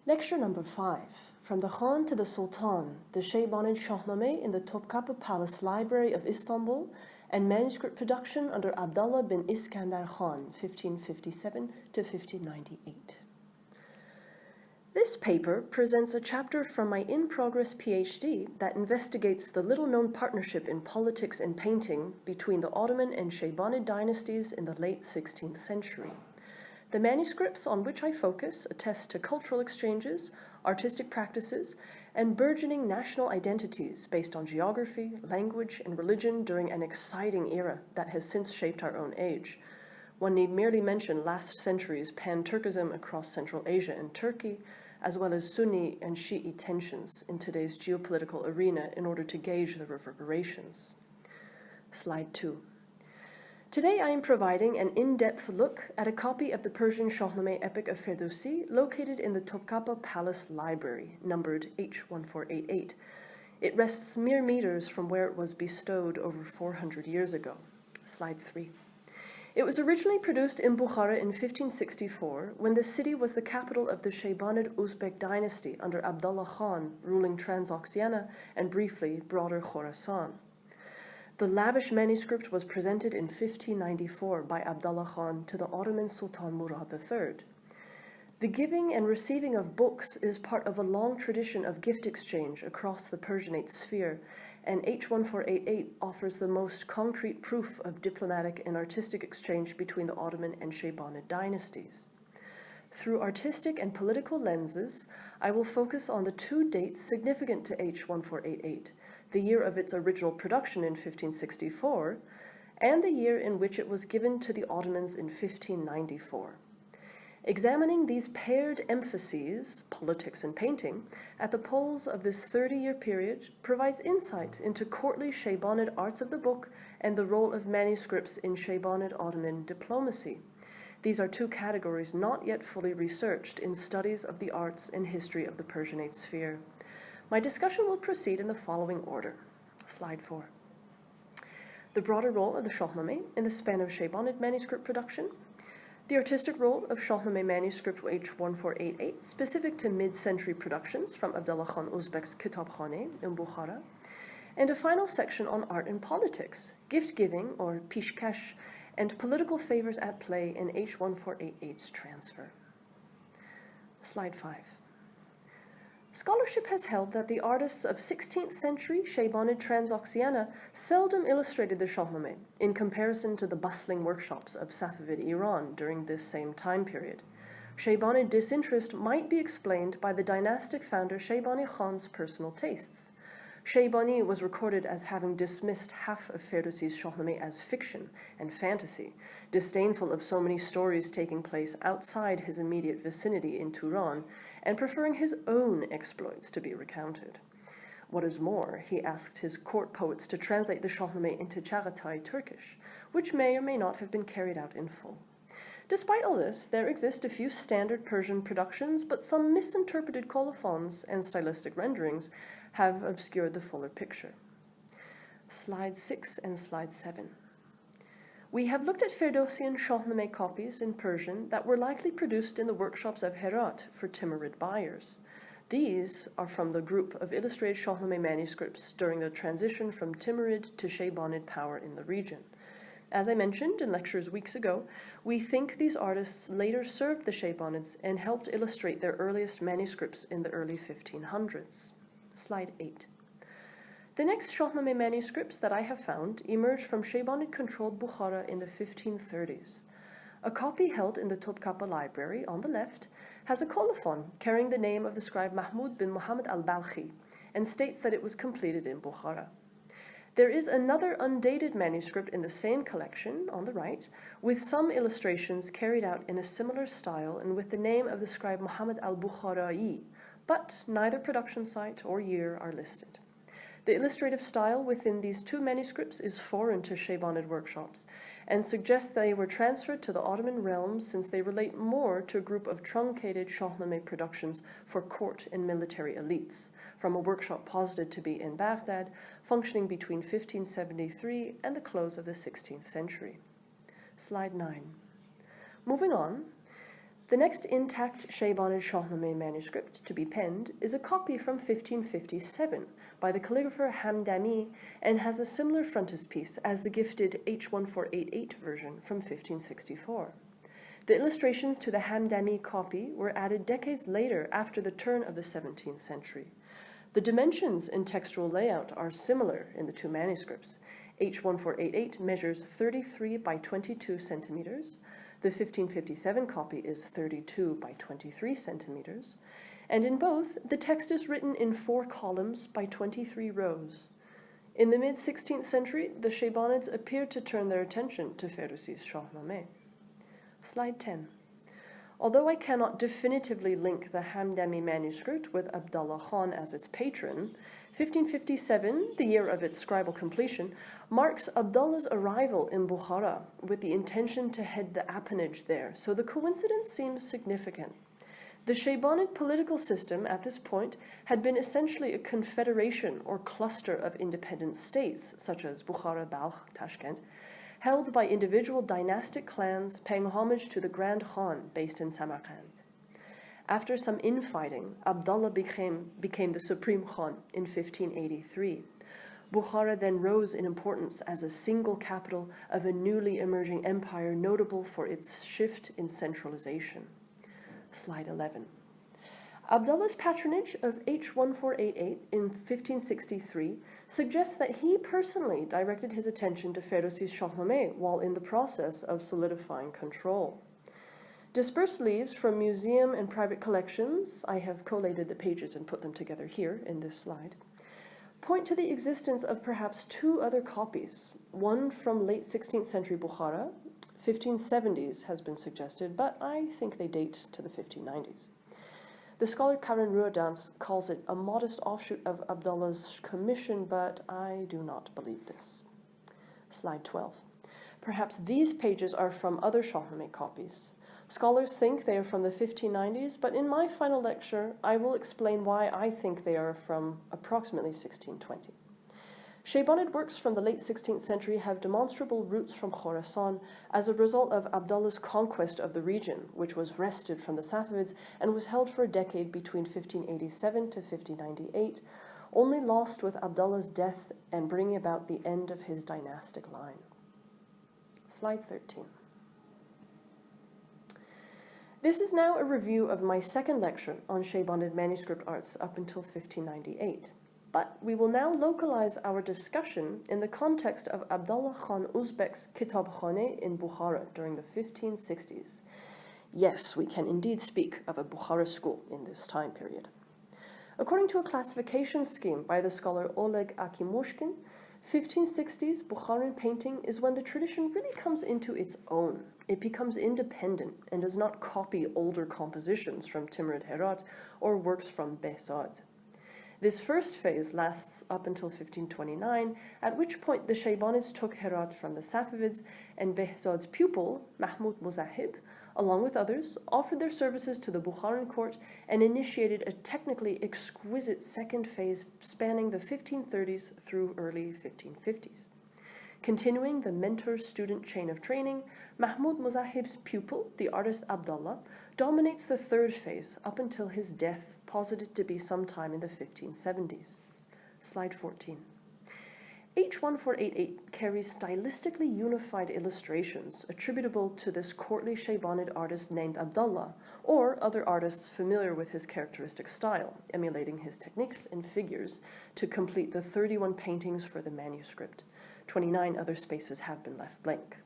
Lecture number 5, From the Khān to the Sultān, the Shaybanid Shāhnāma in the Topkapi Palace Library of Istanbul, and manuscript production under Abdullah bin Iskandar Khān, 1557 to 1598. This paper presents a chapter from my in-progress PhD that investigates the little-known partnership in politics and painting between the Ottoman and Shaybanid dynasties in the late 16th century. The manuscripts on which I focus attest to cultural exchanges, artistic practices, and burgeoning national identities based on geography, language, and religion during an exciting era that has since shaped our own age. One need merely mention last century's pan-Turkism across Central Asia and Turkey, as well as Sunni and Shi'i tensions in today's geopolitical arena in order to gauge the reverberations. Slide 2. Today I am providing an in-depth look at a copy of the Persian Shāhnāma epic of Ferdowsi located in the Topkapi Palace Library, numbered H1488. It rests mere meters from where it was bestowed over 400 years ago. Slide 3. It was originally produced in Bukhara in 1564, when the city was the capital of the Shaybānid Uzbek dynasty under Abdullah Khān, ruling Transoxiana and briefly broader Khorasan. The lavish manuscript was presented in 1594 by Abdullah Khān to the Ottoman Sultan Murad III. The giving and receiving of books is part of a long tradition of gift exchange across the Persianate sphere, and H1488 offers the most concrete proof of diplomatic and artistic exchange between the Ottoman and Shaybanid dynasties. Through artistic and political lenses, I will focus on the two dates significant to H1488, the year of its original production in 1564, and the year in which it was given to the Ottomans in 1594. Examining these paired emphases, politics and painting, at the poles of this 30-year period provides insight into courtly Shaybanid arts of the book and the role of manuscripts in Shaybanid-Ottoman diplomacy. These are two categories not yet fully researched in studies of the arts and history of the Persianate sphere. My discussion will proceed in the following order. Slide 4. The broader role of the Shāhnāma in the span of Shaybanid manuscript production, the artistic role of Shāhnāma manuscript H1488 specific to mid-century productions from Abdullah Khan Uzbek's Kitabkhane in Bukhara, and a final section on art and politics, gift-giving or pishkash, and political favors at play in H1488's transfer. Slide 5. Scholarship has held that the artists of 16th century Shaybanid Transoxiana seldom illustrated the Shāhnāma in comparison to the bustling workshops of Safavid Iran during this same time period. Shaybanid disinterest might be explained by the dynastic founder Shaybānid Khan's personal tastes. Shaybānid was recorded as having dismissed half of Ferdowsi's Shāhnāma as fiction and fantasy, disdainful of so many stories taking place outside his immediate vicinity in Turan, and preferring his own exploits to be recounted. What is more, he asked his court poets to translate the Shāhnāma into Chagatai Turkish, which may or may not have been carried out in full. Despite all this, there exist a few standard Persian productions, but some misinterpreted colophons and stylistic renderings have obscured the fuller picture. Slide 6 and Slide 7. We have looked at Ferdowsian Shāhnāma copies in Persian that were likely produced in the workshops of Herat for Timurid buyers. These are from the group of illustrated Shāhnāma manuscripts during the transition from Timurid to Shaybanid power in the region. As I mentioned in lectures weeks ago, we think these artists later served the Shaybānids and helped illustrate their earliest manuscripts in the early 1500s. Slide 8. The next Shāhnāma manuscripts that I have found emerged from Shaybānid-controlled Bukhara in the 1530s. A copy held in the Topkapi Library on the left has a colophon carrying the name of the scribe Mahmud bin Muhammad al-Balkhi and states that it was completed in Bukhara. There is another undated manuscript in the same collection, on the right, with some illustrations carried out in a similar style and with the name of the scribe Muhammad al-Bukhara'i, but neither production site or year are listed. The illustrative style within these two manuscripts is foreign to Shaybanid workshops and suggests they were transferred to the Ottoman realm since they relate more to a group of truncated Shāhnāma productions for court and military elites, from a workshop posited to be in Baghdad, functioning between 1573 and the close of the 16th century. Slide 9. Moving on, The next intact Shaybānid Shāhnāma manuscript to be penned is a copy from 1557 by the calligrapher Hamdani and has a similar frontispiece as the gifted H1488 version from 1564. The illustrations to the Hamdani copy were added decades later after the turn of the 17th century. The dimensions and textual layout are similar in the two manuscripts. H1488 measures 33 by 22 centimeters. The 1557 copy is 32 by 23 centimeters. And in both, the text is written in 4 columns by 23 rows. In the mid-16th century, the Shaybānids appeared to turn their attention to Ferrusi's Shāhnāma. Slide 10. Although I cannot definitively link the Hamdani manuscript with Abdullah Khan as its patron, 1557, the year of its scribal completion, marks Abdullah's arrival in Bukhara with the intention to head the appanage there, so the coincidence seems significant. The Shaybānid political system at this point had been essentially a confederation or cluster of independent states, such as Bukhara, Balkh, Tashkent, held by individual dynastic clans paying homage to the Grand Khan based in Samarkand. After some infighting, Abdullah became the supreme Khan in 1583. Bukhara then rose in importance as a single capital of a newly emerging empire notable for its shift in centralization. Slide 11. Abdullah's patronage of H1488 in 1563 suggests that he personally directed his attention to Ferrusi's Shāhnāma while in the process of solidifying control. Dispersed leaves from museum and private collections, I have collated the pages and put them together here in this slide, point to the existence of perhaps 2 other copies, one from late 16th century Bukhara, 1570s has been suggested, but I think they date to the 1590s. The scholar Karen Ruadans calls it a modest offshoot of Abdullah's commission, but I do not believe this. Slide 12. Perhaps these pages are from other Shāhnāma copies. Scholars think they are from the 1590s, but in my final lecture, I will explain why I think they are from approximately 1620. Shaybānid works from the late 16th century have demonstrable roots from Khorasan as a result of Abdullah's conquest of the region, which was wrested from the Safavids and was held for a decade between 1587 to 1598, only lost with Abdullah's death and bringing about the end of his dynastic line. Slide 13. This is now a review of my second lecture on Shaybānid manuscript arts up until 1598. But we will now localize our discussion in the context of Abdullah Khan Uzbek's Kitabkhane in Bukhara during the 1560s. Yes, we can indeed speak of a Bukhara school in this time period. According to a classification scheme by the scholar Oleg Akimushkin, 1560s Bukharan painting is when the tradition really comes into its own. It becomes independent and does not copy older compositions from Timur Herat or works from Behzad. This first phase lasts up until 1529, at which point the Shaybānids took Herat from the Safavids, and Behzad's pupil, Mahmud Muzahib, along with others, offered their services to the Bukharan court and initiated a technically exquisite second phase spanning the 1530s through early 1550s. Continuing the mentor-student chain of training, Mahmud Muzahib's pupil, the artist Abdullah, dominates the third phase up until his death, posited to be sometime in the 1570s. Slide 14. H1488 carries stylistically unified illustrations attributable to this courtly Shaybānid artist named Abdullah, or other artists familiar with his characteristic style, emulating his techniques and figures to complete the 31 paintings for the manuscript. 29 other spaces have been left blank.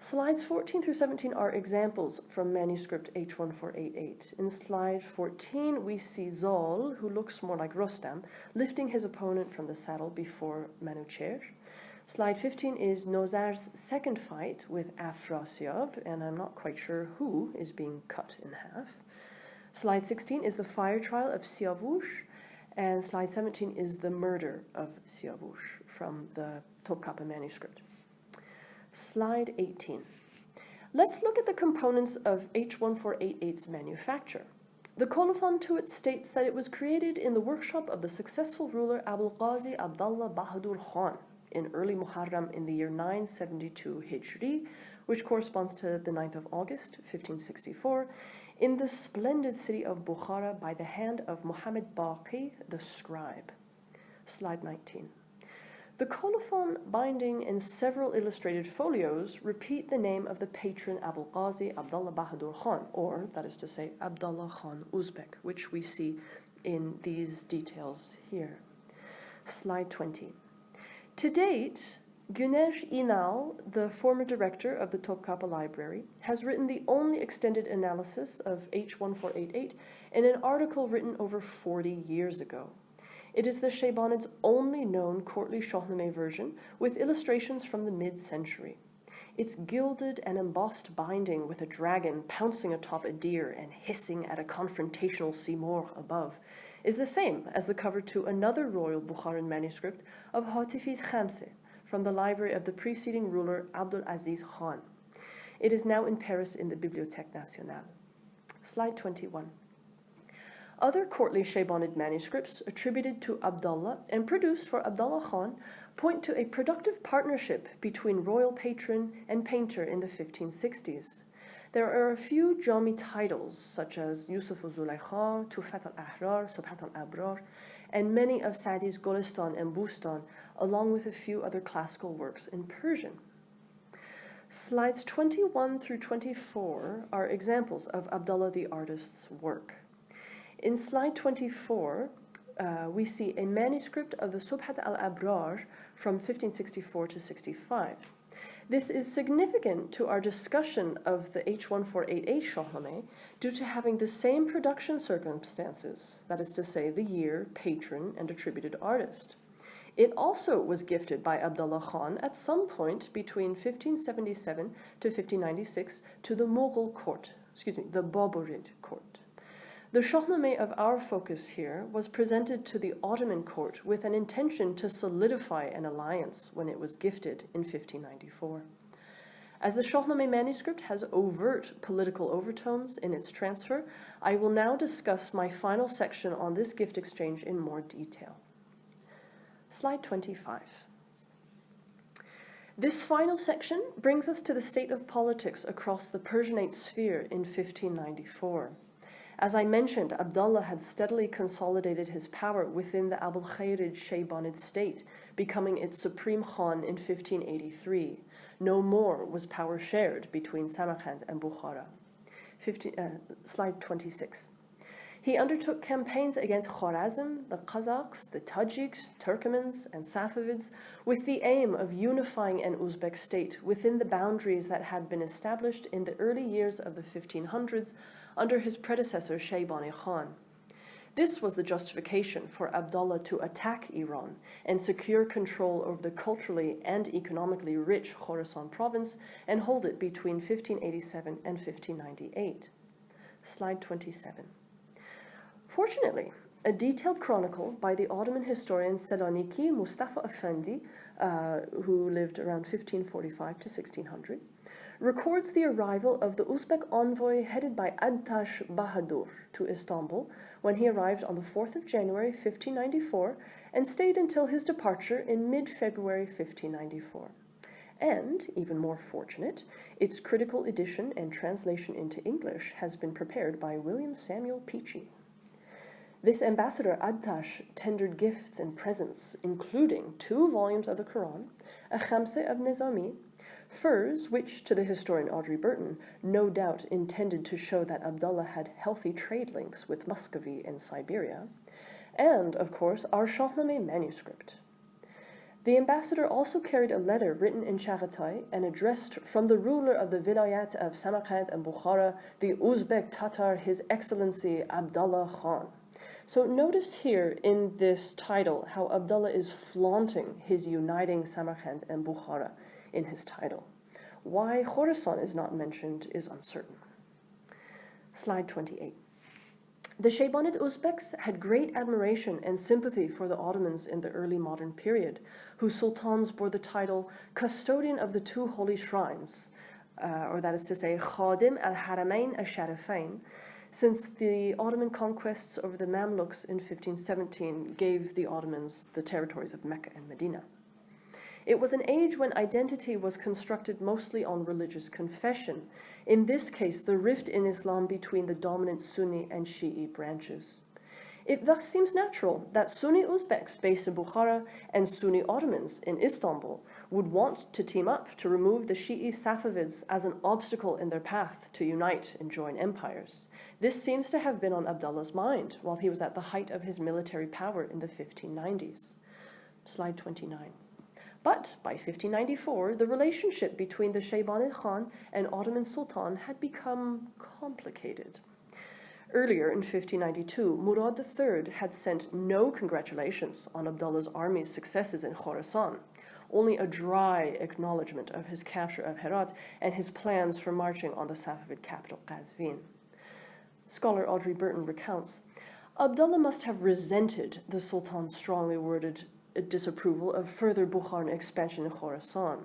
Slides 14 through 17 are examples from manuscript H1488. In slide 14, we see Zol, who looks more like Rostam, lifting his opponent from the saddle before Manucher. Slide 15 is Nozar's second fight with Afrasiyab, and I'm not quite sure who is being cut in half. Slide 16 is the fire trial of Siyavush, and slide 17 is the murder of Siyavush from the Topkapi manuscript. Slide 18. Let's look at the components of H1488's manufacture. The colophon to it states that it was created in the workshop of the successful ruler Abul Qazi Abdullah Bahadur Khan in early Muharram in the year 972 Hijri, which corresponds to the 9th of August, 1564, in the splendid city of Bukhara by the hand of Muhammad Baqi, the scribe. Slide 19. The colophon binding and several illustrated folios repeat the name of the patron Abul Qazi Abdullah Bahadur Khan, or, that is to say, Abdullah Khan Uzbek, which we see in these details here. Slide 20. To date, Güner İnal, the former director of the Topkapi Library, has written the only extended analysis of H1488 in an article written over 40 years ago. It is the Shaybānid's only known courtly Shāhnāma version, with illustrations from the mid-century. Its gilded and embossed binding with a dragon pouncing atop a deer and hissing at a confrontational Simurgh above is the same as the cover to another royal Bukharan manuscript of Hatifi's Khamse from the library of the preceding ruler Abdul Aziz Khan. It is now in Paris in the Bibliothèque Nationale. Slide 21. Other courtly Shaybānid manuscripts attributed to Abdullah and produced for Abdullah Khan point to a productive partnership between royal patron and painter in the 1560s. There are a few Jaimee titles, such as Yusuf Zulaykha, Tufat al-Ahrar, Subhat al-Abrar, and many of Sa'di's Golistan and Bustan, along with a few other classical works in Persian. Slides 21 through 24 are examples of Abdullah the artist's work. In slide 24, we see a manuscript of the Subhat al-Abrar from 1564 to 65. This is significant to our discussion of the H1488 Shāhnāma due to having the same production circumstances, that is to say, the year, patron, and attributed artist. It also was gifted by Abdullah Khan at some point between 1577 to 1596 to the Mughal court, the Baburid court. The Shāhnāma of our focus here was presented to the Ottoman court with an intention to solidify an alliance when it was gifted in 1594. As the Shāhnāma manuscript has overt political overtones in its transfer, I will now discuss my final section on this gift exchange in more detail. Slide 25. This final section brings us to the state of politics across the Persianate sphere in 1594. As I mentioned, Abdullah had steadily consolidated his power within the Abul Khayrid Shaybānid state, becoming its supreme Khan in 1583. No more was power shared between Samarkand and Bukhara. Slide 26. He undertook campaigns against Khwarezm, the Kazakhs, the Tajiks, Turkmens, and Safavids, with the aim of unifying an Uzbek state within the boundaries that had been established in the early years of the 1500s under his predecessor Shaybāni Khan. This was the justification for Abdullah to attack Iran and secure control over the culturally and economically rich Khorasan province and hold it between 1587 and 1598. Slide 27. Fortunately, a detailed chronicle by the Ottoman historian Selanik'i Mustafa Efendi, who lived around 1545 to 1600, records the arrival of the Uzbek envoy headed by Attest Bahadur to Istanbul when he arrived on the 4th of January 1594 and stayed until his departure in mid-February 1594. And, even more fortunate, its critical edition and translation into English has been prepared by William Samuel Peachey. This ambassador Attest tendered gifts and presents, including 2 volumes of the Quran, a Khamse of Nizami, furs which, to the historian Audrey Burton, no doubt intended to show that Abdullah had healthy trade links with Muscovy and Siberia, and, of course, our Shāhnāma manuscript. The ambassador also carried a letter written in Chagatai and addressed from the ruler of the Vilayat of Samarkand and Bukhara, the Uzbek Tatar, His Excellency Abdullah Khan. So notice here in this title how Abdullah is flaunting his uniting Samarkand and Bukhara in his title. Why Khorasan is not mentioned is uncertain. Slide 28. The Shaybānid Uzbeks had great admiration and sympathy for the Ottomans in the early modern period, whose sultans bore the title Custodian of the 2 Holy Shrines, or that is to say, Khadim al-Haramain al-Sharifain, since the Ottoman conquests over the Mamluks in 1517 gave the Ottomans the territories of Mecca and Medina. It was an age when identity was constructed mostly on religious confession, in this case the rift in Islam between the dominant Sunni and Shi'i branches. It thus seems natural that Sunni Uzbeks based in Bukhara and Sunni Ottomans in Istanbul would want to team up to remove the Shi'i Safavids as an obstacle in their path to unite and join empires. This seems to have been on Abdullah's mind while he was at the height of his military power in the 1590s. Slide 29. But by 1594, the relationship between the Shaybānid Khān and Ottoman Sultan had become complicated. Earlier in 1592, Murad III had sent no congratulations on Abdullah's army's successes in Khorasan, only a dry acknowledgement of his capture of Herat and his plans for marching on the Safavid capital Qazvin. Scholar Audrey Burton recounts, Abdullah must have resented the Sultan's strongly worded disapproval of further Bukharan expansion in Khorasan.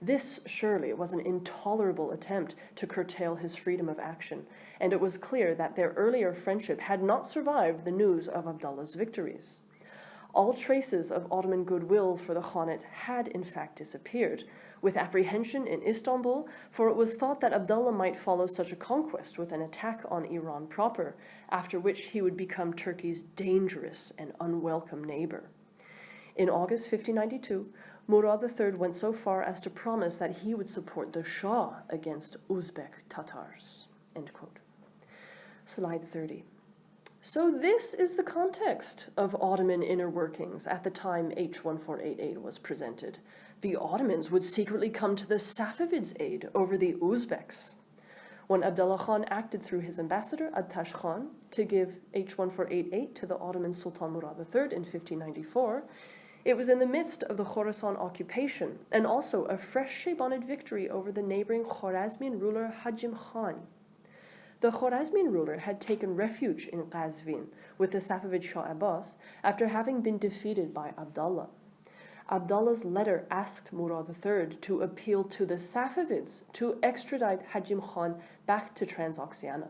This surely was an intolerable attempt to curtail his freedom of action, and it was clear that their earlier friendship had not survived the news of Abdullah's victories. All traces of Ottoman goodwill for the Khanate had in fact disappeared, with apprehension in Istanbul, for it was thought that Abdullah might follow such a conquest with an attack on Iran proper, after which he would become Turkey's dangerous and unwelcome neighbor. In August 1592, Murad III went so far as to promise that he would support the Shah against Uzbek Tatars. End quote. Slide 30. So this is the context of Ottoman inner workings at the time H1488 was presented. The Ottomans would secretly come to the Safavids' aid over the Uzbeks. When Abdullah Khan acted through his ambassador, Attash Khan, to give H1488 to the Ottoman Sultan Murad III in 1594, it was in the midst of the Khorasan occupation and also a fresh Shaybānid victory over the neighboring Khwarezmian ruler Hajim Khan. The Khwarezmian ruler had taken refuge in Qazvin with the Safavid Shah Abbas after having been defeated by Abdullah. Abdullah's letter asked Murad III to appeal to the Safavids to extradite Hajim Khan back to Transoxiana.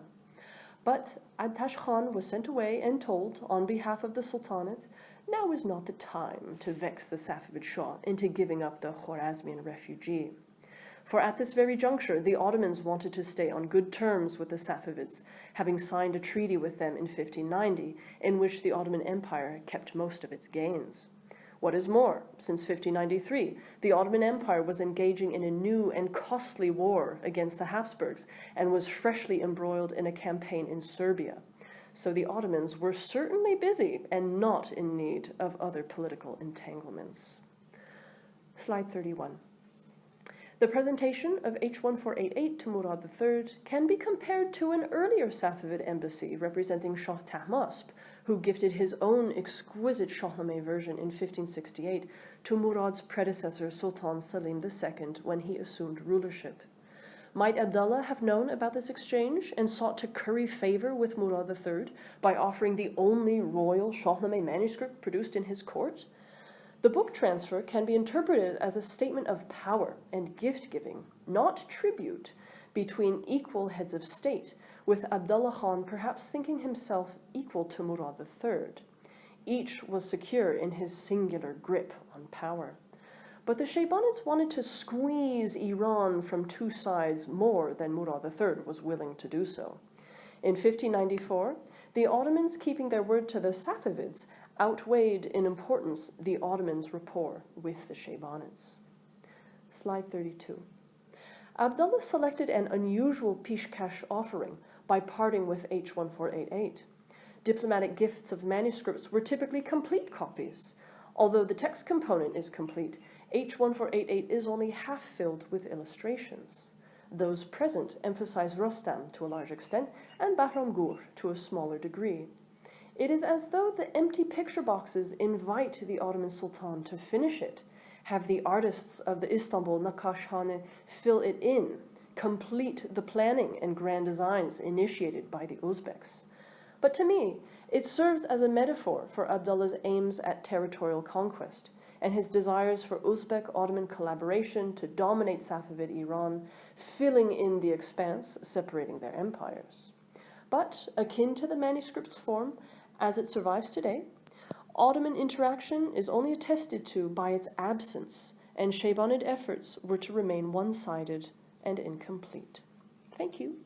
But Attash Khan was sent away and told, on behalf of the Sultanate, now is not the time to vex the Safavid Shah into giving up the Khwarezmian refugee. For at this very juncture, the Ottomans wanted to stay on good terms with the Safavids, having signed a treaty with them in 1590, in which the Ottoman Empire kept most of its gains. What is more, since 1593, the Ottoman Empire was engaging in a new and costly war against the Habsburgs and was freshly embroiled in a campaign in Serbia. So the Ottomans were certainly busy and not in need of other political entanglements. Slide 31. The presentation of H1488 to Murad III can be compared to an earlier Safavid embassy representing Shah Tahmasp, who gifted his own exquisite Shāhnāma version in 1568 to Murad's predecessor Sultan Salim II when he assumed rulership. Might Abdullah have known about this exchange and sought to curry favor with Murad III by offering the only royal Shāhnāma manuscript produced in his court? The book transfer can be interpreted as a statement of power and gift-giving, not tribute, between equal heads of state, with Abdullah Khan perhaps thinking himself equal to Murad III. Each was secure in his singular grip on power. But the Shaybānids wanted to squeeze Iran from two sides more than Murad III was willing to do so. In 1594, the Ottomans keeping their word to the Safavids outweighed in importance the Ottomans' rapport with the Shaybānids. Slide 32. Abdullah selected an unusual pishkash offering by parting with H1488. Diplomatic gifts of manuscripts were typically complete copies. Although the text component is complete, H1488 is only half filled with illustrations. Those present emphasize Rostam to a large extent and Bahramgur to a smaller degree. It is as though the empty picture boxes invite the Ottoman Sultan to finish it, have the artists of the Istanbul Nakashhane fill it in, complete the planning and grand designs initiated by the Uzbeks. But to me, it serves as a metaphor for Abdullah's aims at territorial conquest and his desires for Uzbek-Ottoman collaboration to dominate Safavid Iran, filling in the expanse separating their empires. But, akin to the manuscript's form, as it survives today, Ottoman interaction is only attested to by its absence, and Shaybānid efforts were to remain one-sided and incomplete. Thank you.